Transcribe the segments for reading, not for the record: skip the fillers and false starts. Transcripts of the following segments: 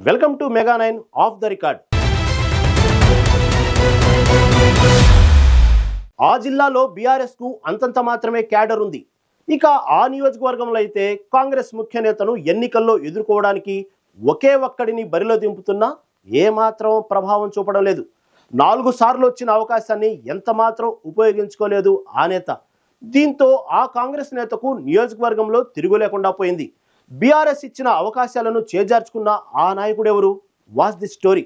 Welcome to mega 9 of the record. ఆ జిల్లాలో BRS కు అంతంత మాత్రమే క్యాడర్ ఉంది. ఇక ఆ నియోజకవర్గంలో అయితే కాంగ్రెస్ ముఖ్య నేతను ఎన్నికల్లో ఎదుర్కోవడానికి ఒకే ఒక్కడిని బరిలో దింపుతున్నా ఏమాత్రం ప్రభావం చూపడం లేదు. 4 సార్లు వచ్చిన అవకాశాన్ని ఎంత మాత్రం ఉపయోగించుకోలేదు ఆ నేత. దీంతో ఆ కాంగ్రెస్ నేతకు నియోజకవర్గంలో తిరుగు లేకుండా పోయింది. బీఆర్ఎస్ ఇచ్చిన అవకాశాలను చేజార్చుకున్న ఆ నాయకుడు ఎవరు? Watch the story.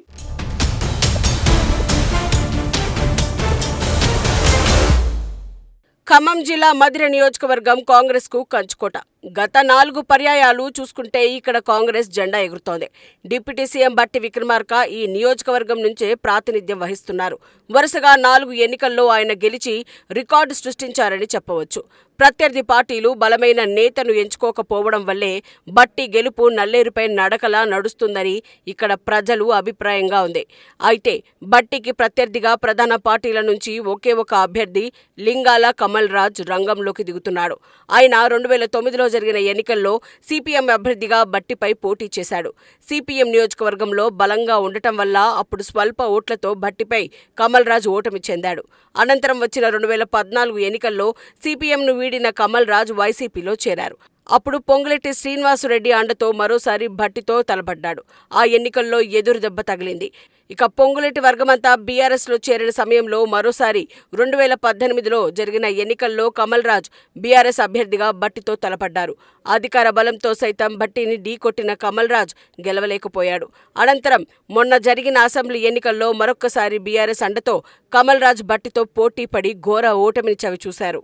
ఖమ్మం జిల్లా మధిర నియోజకవర్గం కాంగ్రెస్ కు కంచుకోట. గత 4 పర్యాయాలు చూసుకుంటే ఇక్కడ కాంగ్రెస్ జెండా ఎగురుతోంది. డిప్యూటీ సీఎం బట్టి విక్రమార్క ఈ నియోజకవర్గం నుంచే ప్రాతినిధ్యం వహిస్తున్నారు. వరుసగా 4 ఎన్నికల్లో ఆయన గెలిచి రికార్డు సృష్టించారని చెప్పవచ్చు. ప్రత్యర్థి పార్టీలు బలమైన నేతను ఎంచుకోకపోవడం వల్లే బట్టి గెలుపు నల్లేరుపై నడకలా నడుస్తుందని ఇక్కడ ప్రజలు అభిప్రాయంగా ఉంది. అయితే బట్టికి ప్రత్యర్థిగా ప్రధాన పార్టీల నుంచి ఒకే ఒక అభ్యర్థి లింగాల కమల్ రాజ్ రంగంలోకి దిగుతున్నాడు. ఆయన 2009లో జరిగిన ఎన్నికల్లో సిపిఎం అభ్యర్థిగా బట్టిపై పోటీ చేశాడు. సిపిఎం నియోజకవర్గంలో బలంగా ఉండటం వల్ల అప్పుడు స్వల్ప ఓట్లతో బట్టిపై కమల్ రాజ్ ఓటమి చెందాడు. అనంతరం వచ్చిన 2014 ఎన్నికల్లో సిపిఎంను వీడిన కమల్ రాజ్ వైసీపీలో చేరారు. అప్పుడు పొంగులేటి శ్రీనివాసరెడ్డి అండతో మరోసారి భట్టితో తలపడ్డాడు. ఆ ఎన్నికల్లో ఎదురు దెబ్బ తగిలింది. ఇక పొంగులేటి వర్గమంతా బీఆర్ఎస్లో చేరిన సమయంలో మరోసారి 2018లో జరిగిన ఎన్నికల్లో కమల్ రాజ్ బీఆర్ఎస్ అభ్యర్థిగా భట్టితో తలపడ్డారు. అధికార బలంతో సైతం భట్టిని ఢీకొట్టిన కమల్ రాజ్ గెలవలేకపోయాడు. అనంతరం మొన్న జరిగిన అసెంబ్లీ ఎన్నికల్లో మరొక్కసారి బీఆర్ఎస్ అండతో కమల్ రాజ్ భట్టితో పోటీ పడి ఘోర ఓటమిని చవిచూశారు.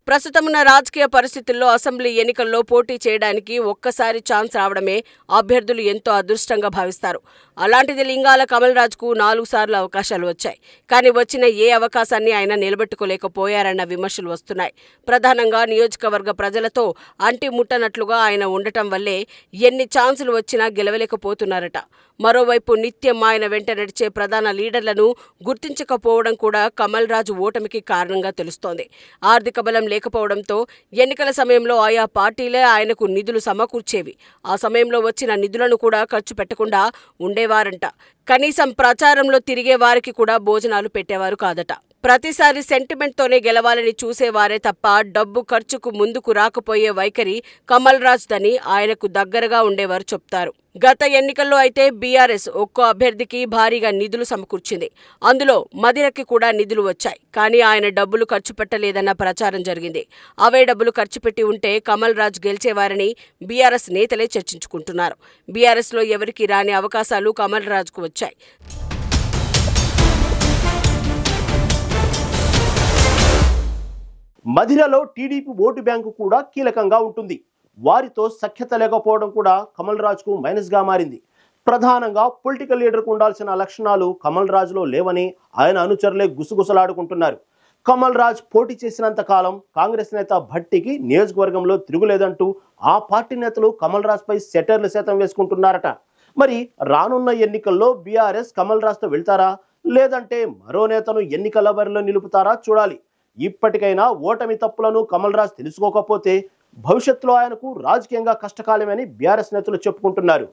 ప్రస్తుతమున్న రాజకీయ పరిస్థితుల్లో అసెంబ్లీ ఎన్నికల్లో పోటీ చేయడానికి ఒక్కసారి ఛాన్స్ రావడమే అభ్యర్థులు ఎంతో అదృష్టంగా భావిస్తారు. అలాంటిది లింగాల కమల్ రాజ్కు 4 సార్లు అవకాశాలు వచ్చాయి. కానీ వచ్చిన ఏ అవకాశాన్ని ఆయన నిలబెట్టుకోలేకపోయారన్న విమర్శలు వస్తున్నాయి. ప్రధానంగా నియోజకవర్గ ప్రజలతో అంటి ముట్టనట్లుగా ఆయన ఉండటం వల్లే ఎన్ని ఛాన్సులు వచ్చినా గెలవలేకపోతున్నారట. మరోవైపు నిత్యం ఆయన వెంట నడిచే ప్రధాన లీడర్లను గుర్తించకపోవడం కూడా కమల్ రాజ్ ఓటమికి కారణంగా తెలుస్తోంది. ఆర్థిక బలం లేకపోవడంతో ఎన్నికల సమయంలో ఆయా పార్టీలే ఆయనకు నిధులు సమకూర్చేవి. ఆ సమయంలో వచ్చిన నిధులను కూడా ఖర్చు పెట్టకుండా ఉండేవారంట. కనీసం ప్రచారంలో తిరిగే వారికి కూడా భోజనాలు పెట్టేవారు కాదట. ప్రతిసారి సెంటిమెంట్తోనే గెలవాలని చూసేవారే తప్ప డబ్బు ఖర్చుకు ముందుకు రాకపోయే వైఖరి కమల్ రాజ్ దని ఆయనకు దగ్గరగా ఉండేవారు చెప్తారు. గత ఎన్నికల్లో అయితే బీఆర్ఎస్ ఒక్కో అభ్యర్థికి భారీగా నిధులు సమకూర్చింది. అందులో మధిరకి కూడా నిధులు వచ్చాయి. కానీ ఆయన డబ్బులు ఖర్చు పెట్టలేదన్న ప్రచారం జరిగింది. అవే డబ్బులు ఖర్చు పెట్టి ఉంటే కమల్ రాజ్ గెలిచేవారని బీఆర్ఎస్ నేతలే చర్చించుకుంటున్నారు. బీఆర్ఎస్లో ఎవరికి రాని అవకాశాలు కమల్ రాజ్కు వచ్చాయి. మధిరలో టీడీపీ ఓటు బ్యాంకు కూడా కీలకంగా ఉంటుంది. వారితో సఖ్యత లేకపోవడం కూడా కమల్ రాజ్కు మైనస్గా మారింది. ప్రధానంగా పొలిటికల్ లీడర్కు ఉండాల్సిన లక్షణాలు కమల్ రాజ్లో లేవని ఆయన అనుచరులే గుసగుసలాడుకుంటున్నారు. కమల్ రాజ్ పోటీ చేసినంత కాలం కాంగ్రెస్ నేత భట్టికి నియోజకవర్గంలో తిరుగులేదంటూ ఆ పార్టీ నేతలు కమల్ రాజ్పై సెటర్లు శాతం వేసుకుంటున్నారట. మరి రానున్న ఎన్నికల్లో బీఆర్ఎస్ కమల్ రాజ్తో వెళ్తారా, లేదంటే మరో నేతను ఎన్నికల బరిలో నిలుపుతారా చూడాలి. ఇప్పటికైనా ఓటమి తప్పులను కమల్ రాజ్ తెలుసుకోకపోతే భవిష్యత్తులో ఆయనకు రాజకీయంగా కష్టకాలమని బీఆర్ఎస్ నేతలు చెప్పుకుంటున్నారు.